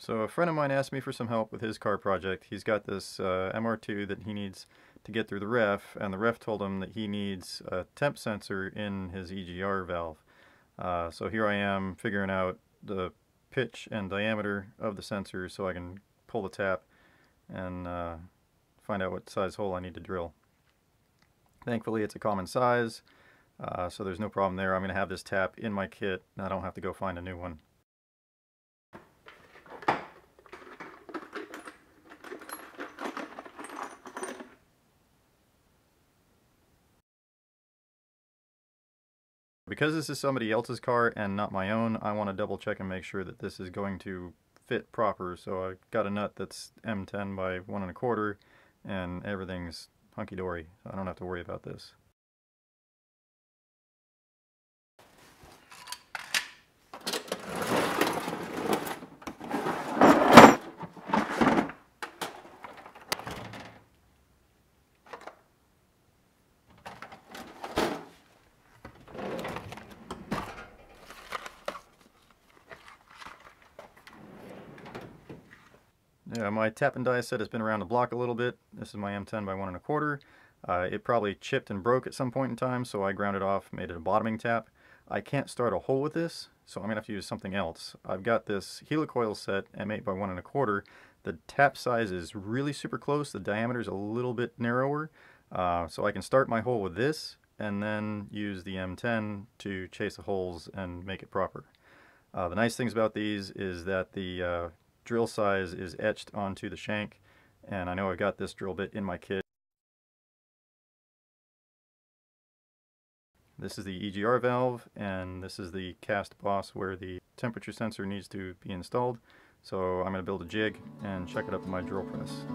So a friend of mine asked me for some help with his car project. He's got this MR2 that he needs to get through the ref, and the ref told him that he needs a temp sensor in his EGR valve. So here I am figuring out the pitch and diameter of the sensor so I can pull the tap and find out what size hole I need to drill. Thankfully it's a common size, so there's no problem there. I'm going to have this tap in my kit and I don't have to go find a new one. Because this is somebody else's car and not my own, I want to double check and make sure that this is going to fit proper. So I got a nut that's M10 by 1 1/4 and everything's hunky-dory. I don't have to worry about this. Yeah, my tap and die set has been around the block a little bit. This is my M10 by 1 1/4. It probably chipped and broke at some point in time, so I ground it off, made it a bottoming tap. I can't start a hole with this, so I'm going to have to use something else. I've got this helicoil set, M8 by 1 1/4. The tap size is really super close. The diameter is a little bit narrower, so I can start my hole with this and then use the M10 to chase the holes and make it proper. The nice things about these is that the drill size is etched onto the shank, and I know I've got this drill bit in my kit. This is the EGR valve, and this is the cast boss where the temperature sensor needs to be installed. So I'm going to build a jig and check it up in my drill press.